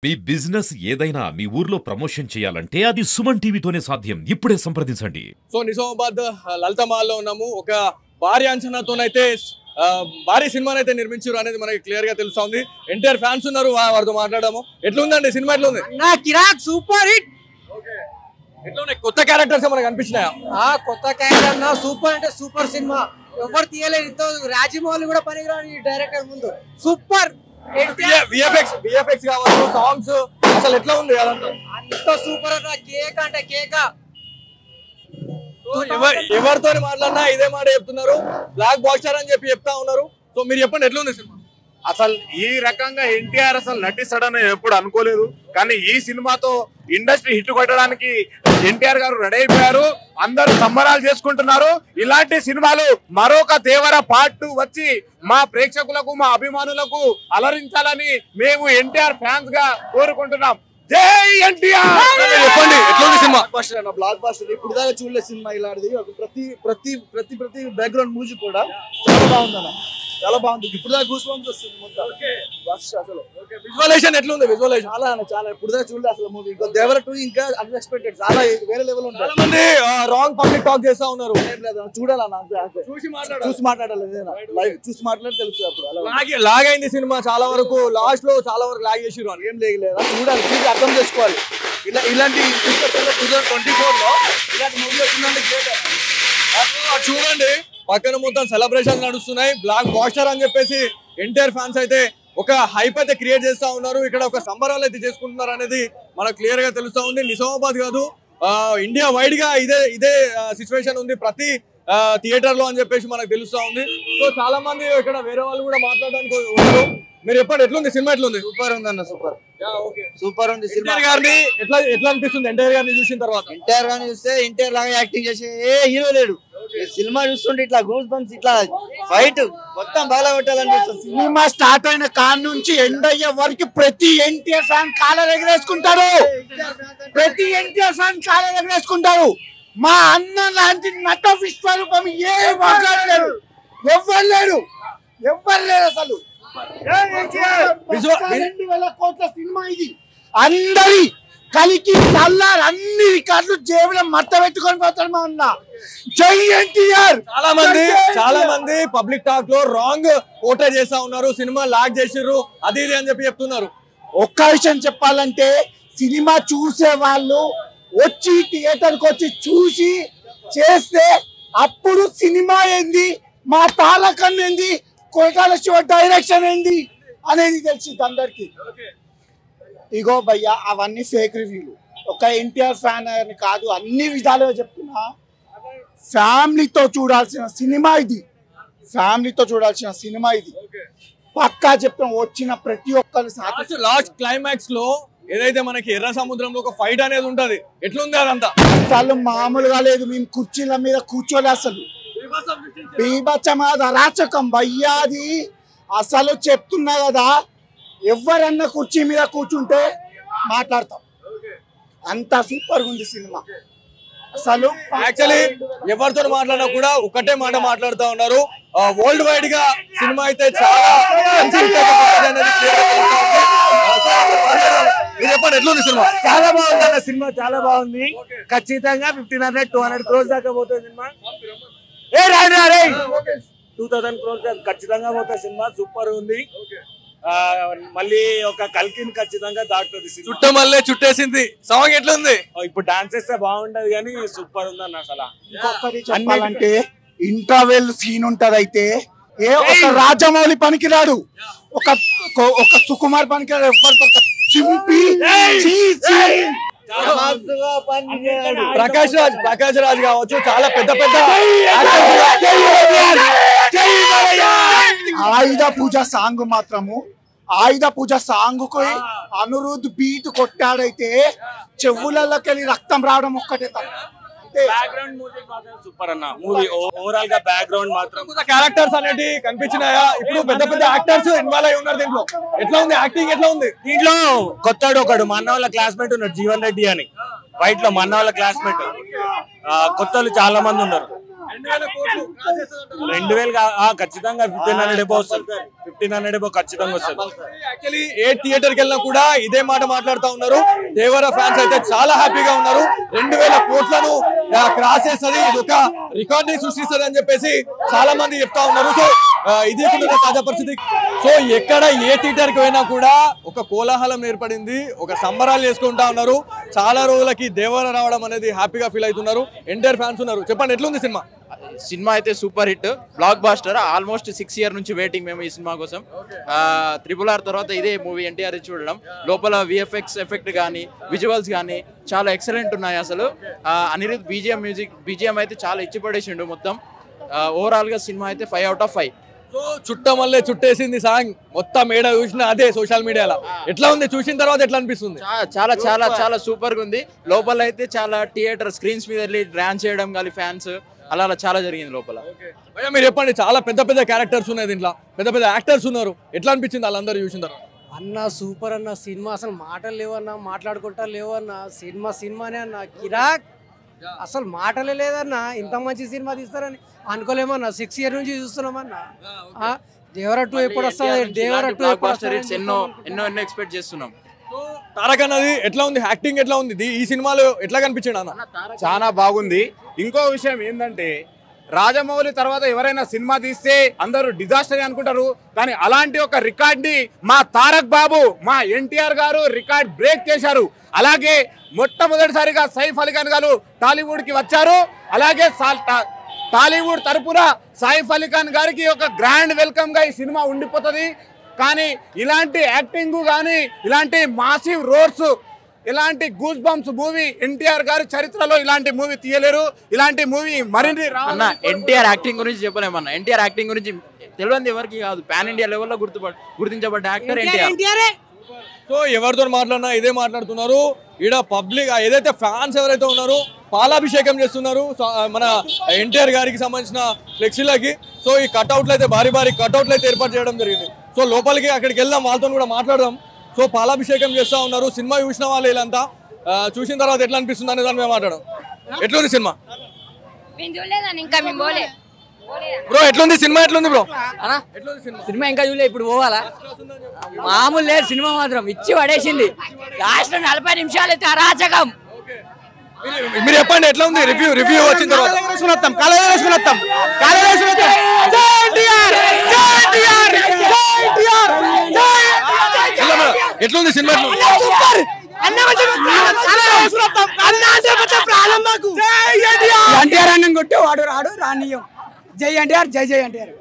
మీ business ఏదైనా మీ ఊర్లో promotion చేయాలంటే అది సుమన్ టీవీతోనే సాధ్యం. ఇప్పుడే సంప్రదించండి. సో నిజామాబాద్ లలిత మాల్లో ఉన్నాము. ఒక భారీ అంచనాతోనైతే భారీ సినిమానైతే నిర్మించారు అనేది మనకి క్లియర్ గా తెలుస్తుంది. ఎన్టీఆర్ ఫ్యాన్స్ ఉన్నారు, వారితో మాట్లాడము. ఎట్లుందండి సినిమా? ఎట్లుంది? కిరాక్ సూపర్ హిట్. ఎట్లున్నాయి కొత్త క్యారెక్టర్స్ మనకు కనిపించినాయా? కొత్త క్యారెక్టర్ సూపర్ అంటే సూపర్ సినిమా. ఎవరు తీయలేదు. రాజమౌళి కూడా పనికిరాని డైరెక్టర్ ముందు సూపర్. విఎఫ్ఎక్స్ కావచ్చు, సాంగ్స్ అసలు ఎట్లా ఉంది అంత సూపర్. కేక్ అంటే కేక. ఎవరితో మాట్లాడినా ఇదే మాట చెప్తున్నారు, బ్లాక్ బాస్టర్ అని చెప్పి చెప్తా ఉన్నారు. సో మీరు చెప్పండి ఎట్లా ఉంది సినిమా? అసలు ఈ రకంగా ఎన్టీఆర్ అసలు నటిస్తాడని ఎప్పుడు అనుకోలేదు. కానీ ఈ సినిమాతో ఇండస్ట్రీ హిట్ కొట్టడానికి ఎన్టీఆర్ గారు రెడీ అయిపోయారు. అందరూ సంబరాలు చేసుకుంటున్నారు. ఇలాంటి సినిమాలు మరొక దేవర పార్ట్ 2 వచ్చి మా ప్రేక్షకులకు, మా అభిమానులకు అలరించాలని మేము ఎన్టీఆర్ ఫ్యాన్స్ గా కోరుకుంటున్నాం. జై ఎన్టీఆర్. చెప్పండి ఎట్లుంది సినిమా? Black buster. ఇప్పుడు దాకా చూడలేదు సినిమా ఇలాంటిది. ప్రతి ప్రతి ప్రతి ప్రతి బ్యాక్గ్రౌండ్ మ్యూజిక్ కూడా చాలా బాగుంది అన్న, చాలా బాగుంది. ఇప్పుడు దాకా గూస్ బంప్స్ వస్తుంది మొత్తం. అసలు విజువలైజేషన్ ఎట్లుంది? విజువలైజేషన్ చాలా అన్న, చాలా ఇప్పుడు దాకా చూడలేదు అసలు మూవీ. ఇంకా దేవర 2 ఇంకా అన్ఎక్స్పెక్టెడ్, చాలా వేరే లెవెల్ ఉంటుంది. చాలా మంది రాంగ్ పబ్లిక్ టాక్ చేస్తా ఉన్నారు. ఏం లేదు చూడాలన్న, చూసి మాట్లాడాలి. లైవ్ చూసి మాట్లాడి తెలుస్తుంది. అప్పుడు లాగ్ అయింది సినిమా చాలా వరకు. లాస్ట్ లో చాలా వరకు లాగ్ చేసిరు అని ఏం లేదు, చూడాలి, చూసి అర్థం చేసుకోవాలి. ఇలాంటి 2024 లో ఇలాంటి మూవీ వచ్చిందంటే చూడండి. పక్కన మొత్తం సెలబ్రేషన్ నడుస్తున్నాయి. బ్లాక్ బాస్టర్ అని చెప్పేసి ఎన్టీఆర్ ఫ్యాన్స్ అయితే ఒక హైప్ అయితే క్రియేట్ చేస్తా ఉన్నారు. ఇక్కడ ఒక సంబరాలు అయితే చేసుకుంటున్నారు అనేది మనకు క్లియర్ గా తెలుస్తా ఉంది. నిజామాబాద్ కాదు, ఇండియా వైడ్ గా ఇదే సిచ్యువేషన్ ఉంది ప్రతి థియేటర్ లో అని చెప్పేసి మనకు తెలుస్తా ఉంది. సో చాలా మంది ఇక్కడ వేరే వాళ్ళు కూడా మాట్లాడడానికి ఉన్నారు. మీరు చెప్పండి ఎట్లుంది సినిమా? ఎట్లుంది? సూపర్ ఉందన్న, సూపర్ ఉంది సినిమా. ఎన్టీఆర్ గారిని ఎట్లా అనిపిస్తుంది? ఎన్టీఆర్ గారిని చూసిన తర్వాత ఎన్టీఆర్ గారిని చూస్తే ఎన్టీఆర్ లాగా యాక్టింగ్ చేసే ఏ హీరో లేడు. సినిమా చూస్తుంటే ఇట్లా గూస్ బంప్స్, ఇట్లా ఫైట్ మొత్తం బాగా కొట్టాలనిపిస్తుంది. సినిమా స్టార్ట్ అయిన కాడ నుంచి ఎండ్ అయ్యే వరకు ప్రతి ఎన్టీఆర్ ఫ్యాన్ కాలర్ ఎగరేసుకుంటారు. ప్రతి ఎన్టీఆర్ ఫ్యాన్ కాలర్ ఎగరేసుకుంటారు. మా అన్న లాంటి నట విశ్వరూపం ఎవ్వరు లేరు అసలు. 2,000 కోట్ల సినిమా ఇది. అందరి కలికి చల్లారు, అన్ని రికార్డులు జేబులో మట్ట పెట్టుకొని పోతాడు మా అన్న. జై ఎన్టీఆర్. చాలా మంది పబ్లిక్ టాక్ లో రాంగ్ పోర్ట్రే చేస్తా ఉన్నారు. సినిమా లాగ్ చేసిర్రు అది ఇది అని చెప్పి చెప్తున్నారు. ఒక్క విషయం చెప్పాలంటే, సినిమా చూసే వాళ్ళు వచ్చి థియేటర్కి వచ్చి చూసి చేస్తే అప్పుడు సినిమా ఏంది, మా తారకన్ ఏంది, కోటాల శివ డైరెక్షన్ ఏంది అనేది తెలిసింది అందరికి. ఇగో భయ్యా, అవన్నీ ఫేక్ రివ్యూలు. ఒక ఎన్టీఆర్ ఫ్యాన్ అని కాదు, అన్ని విధాలుగా చెప్తున్నా. ఫ్యామిలీతో చూడాల్సిన సినిమా ఇది. పక్కా చెప్తాం. వచ్చిన ప్రతి ఒక్కరు లాస్ట్ క్లైమాక్స్ లో ఏదైతే మనకి ఎర్ర సముద్రంలో ఒక ఫైట్ అనేది ఉంటది, ఎట్లుంది అదంతా? అసలు మామూలుగా లేదు. మేము కుర్చీల మీద కూర్చోలే. అసలు బీభత్సమాద అరాచకం భయ్యాది. అసలు చెప్తున్నా కదా, ఎవరన్నా కుర్చీ మీద కూర్చుంటే మాట్లాడతాం. అంత సూపర్ ఉంది సినిమా. అసలు యాక్చువల్లీ ఎవరితో మాట్లాడినా కూడా ఒకటే మాట మాట్లాడుతూ ఉన్నారు. వరల్డ్ వైడ్ గా సినిమా అయితే చాలా ఎట్లుంది సినిమా? చాలా బాగుంది అన్న, సినిమా చాలా బాగుంది. ఖచ్చితంగా 1,500-200 crores దాకా పోతుంది సినిమా. 2,000 crores ఖచ్చితంగా పోతుంది సినిమా. సూపర్ ఉంది. మళ్ళీ ఒక కల్కిని ఖచ్చితంగా దాటుతుంది. చుట్టమల్లే చుట్టేసింది సాంగ్ ఎట్లుంది? ఇప్పుడు డాన్స్ చేస్తే బాగుంటది కానీ సూపర్ ఉంది అన్న. అసలు ఇంకొకటి చెప్పాలంటే, ఇంటర్వెల్ సీన్ ఉంటది. అయితే ఒక రాజమౌళి పనికిరాడు, ఒక సుకుమార్ పనికిరాడు. ఎవరితో చింపి ప్రకాష్ రాజ్ కావచ్చు, చాలా పెద్ద ఆయుధ పూజ సాంగ్ మాత్రము, ఆయుధ పూజ సాంగ్ కు అనిరుద్ బీట్ కొట్టాడైతే చెవులలోకి వెళ్ళి రక్తం రావడం ఒక్కటే తప్ప. బ్యాక్గ్రౌండ్ మ్యూజిక్ మాత్రం సూపర్ అన్న. మూవీ ఓవరాల్ గా బ్యాక్గ్రౌండ్ మాత్రం. క్యారెక్టర్స్ అనేవి కనిపించినాయా? ఇప్పుడు పెద్ద యాక్టర్స్ ఇన్వాల్వ్ అయి ఉన్నారు దీంట్లో. ఎట్లా ఉంది యాక్టింగ్? ఎట్లా ఉంది? దీంట్లో కొత్తడు ఒకడు మన్నవాళ్ళ క్లాస్మేట్ ఉన్నాడు, జీవన్ రెడ్డి అని. వైట్ లో మన్నవాళ్ళ క్లాస్మేట్. కొత్తలు చాలా మంది ఉన్నారు. 2000 ఖచ్చితంగా 1500 ఎబో వస్తుంది. 1500 ఎబో ఖచ్చితంగా వస్తుంది. యాక్చువల్లీ ఏ థియేటర్ కి వెళ్ళినా కూడా ఇదే మాట మాట్లాడుతూ ఉన్నారు. దేవర ఫ్యాన్స్ అయితే చాలా హ్యాపీగా ఉన్నారు. 2000 కోట్లను క్రాస్ చేస్తుంది, ఇది ఒక రికార్డ్ ని సృష్టిస్తుంది అని చెప్పేసి చాలా మంది చెప్తా ఉన్నారు. సో ఇది తాజా పరిస్థితి. సో ఎక్కడ ఏ థియేటర్ కి పోయినా కూడా ఒక కోలాహలం ఏర్పడింది, ఒక సంబరాలు చేసుకుంటా ఉన్నారు. చాలా రోజులకి దేవర రావడం అనేది హ్యాపీగా ఫీల్ అవుతున్నారు. ఎంటైర్ ఫ్యాన్స్ ఉన్నారు. చెప్పండి ఎట్లుంది సినిమా? సినిమా అయితే super hit, blockbuster. Almost 6 years నుంచి వెయిటింగ్ మేము ఈ సినిమా కోసం. RRR తర్వాత ఇదే మూవీ ఎన్టీఆర్ చూడడం. లోపల విఎఫ్ఎక్స్ ఎఫెక్ట్ కానీ విజువల్స్ కానీ చాలా ఎక్సలెంట్ ఉన్నాయి. అసలు అనిరుద్ బీజిఎం అయితే చాలా ఇచ్చిపడేసిండు మొత్తం. ఓవరాల్ గా సినిమా అయితే 5 out of 5. సో చుట్టమల్లే చుట్టేసింది సాంగ్ మొత్తం ఏడ చూసినా అదే సోషల్ మీడియాలో. ఎట్లా ఉంది చూసిన తర్వాత ఎట్లా అనిపిస్తుంది? చాలా చాలా చాలా సూపర్ గా ఉంది. లోపల అయితే చాలా థియేటర్ స్క్రీన్స్ మీద వెళ్ళి డాన్స్ చేయడం కానీ ఫ్యాన్స్ అలా చాలా జరిగింది లోపల. మీరు చెప్పండి, చాలా పెద్ద పెద్ద క్యారెక్టర్స్ ఉన్నాయి దీంట్లో, పెద్ద పెద్ద యాక్టర్స్ ఉన్నారు. ఎట్లా అనిపించింది వాళ్ళందరూ చూసిన తర్వాత? అన్న సూపర్ అన్న సినిమా, అసలు మాటలు లేవన్నా, మాట్లాడుకుంటా లేవన్న. సినిమానే అన్న, కిరాక్. అసలు మాటలే లేదన్నా. ఇంత మంచి సినిమా తీస్తారని అనుకోలేమన్నా. 6 years నుంచి చూస్తున్నామన్నా. దేవర 2 ఎప్పుడు వస్తుంది? దేవర 2 ఎప్పుడు వస్తుంది? ఎన్నో ఎక్స్పెక్ట్ చేస్తున్నాం. తారక్ అన్నది ఎట్లా ఉంది? యాక్టింగ్ ఎట్లా ఉంది ఈ సినిమాలో? ఎట్లా కనిపించాడు అన్న? చాలా బాగుంది. ఇంకో విషయం ఏంటంటే రాజమౌళి తర్వాత ఎవరైనా సినిమా తీస్తే అందరూ డిజాస్టర్ అనుకుంటారు, కానీ అలాంటి ఒక రికార్డ్ ని మా తారక్ బాబు, మా ఎన్టీఆర్ గారు రికార్డ్ బ్రేక్ చేశారు. అలాగే మొట్టమొదటిసారిగా సైఫ్ అలీ ఖాన్ గారు టాలీవుడ్ కి వచ్చారు. అలాగే టాలీవుడ్ తరపున సైఫ్ అలీ ఖాన్ గారికి ఒక గ్రాండ్ వెల్కమ్ గా ఈ సినిమా ఉండిపోతుంది. కానీ ఇలాంటి యాక్టింగ్ కానీ ఇలాంటి మాసివ్ రోడ్స్, ఇలాంటి గూస్ బంప్స్ మూవీ ఎన్టీఆర్ గారి చరిత్రలో ఇలాంటి మూవీ తీయలేరు. ఇలాంటి మూవీ మరిన్ని అన్న ఎన్టీఆర్ యాక్టింగ్ గురించి చెప్పలేమన్నా. ఎన్టీఆర్ యాక్టింగ్ గురించి తెలియదు ఎవరికి కాదు, పాన్ ఇండియా లెవెల్లో గుర్తించబడ్డ యాక్టర్ ఎన్టీఆర్. సో ఎవరితో మాట్లాడినా ఇదే మాట్లాడుతున్నారు. ఈడ పబ్లిక్ ఏదైతే ఫ్యాన్స్ ఎవరైతే ఉన్నారో పాలాభిషేకం చేస్తున్నారు మన ఎన్టీఆర్ గారికి సంబంధించిన ఫ్లెక్సీలకి. సో ఈ కట్అవుట్లు అయితే భారీ కట్అవుట్లు అయితే ఏర్పాటు చేయడం జరిగింది. సో లోపలికి అక్కడికి వెళ్దాం, వాళ్ళతో కూడా మాట్లాడదాం. సో పాలాభిషేకం చేస్తూ ఉన్నారు. సినిమా చూసిన వాళ్ళు వీళ్ళంతా చూసిన తర్వాత ఎట్లా అనిపిస్తుంది అనే దాన్ని మేము మాట్లాడడం. ఎట్లుంది సినిమా బ్రో? ఎట్లుంది సినిమా? ఎట్లుంది బ్రో? సినిమా ఇంకా చూడలే, ఇప్పుడు పోవాలా? మామూలు లేదు సినిమా, మాత్రం ఇచ్చి పడేసింది. లాస్ట్ 40 నిమిషాలు అయితే అరాచకం. మీరు చెప్పండి ఎట్లా ఉంది? రివ్యూ వచ్చిన తర్వాత ఎట్లుంది సినిమా? ఎన్టీఆర్ అన్నం కొట్టి వాడు రాడు రానియం. జై ఎన్టీఆర్, జై ఎన్టీఆర్.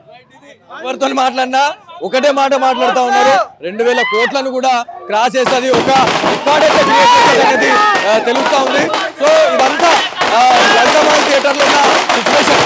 ఎవరితో మాట్లాడినా ఒకటే మాట మాట్లాడుతూ ఉన్నారు. 2000 కోట్లను కూడా క్రాస్ చేస్తుంది, ఒక రికార్డ్ అయితే క్రియేట్ చేస్తుంది అనేది తెలుస్తా ఉంది. సో ఇదంతా థియేటర్లో ఉన్న సిచ్యువేషన్.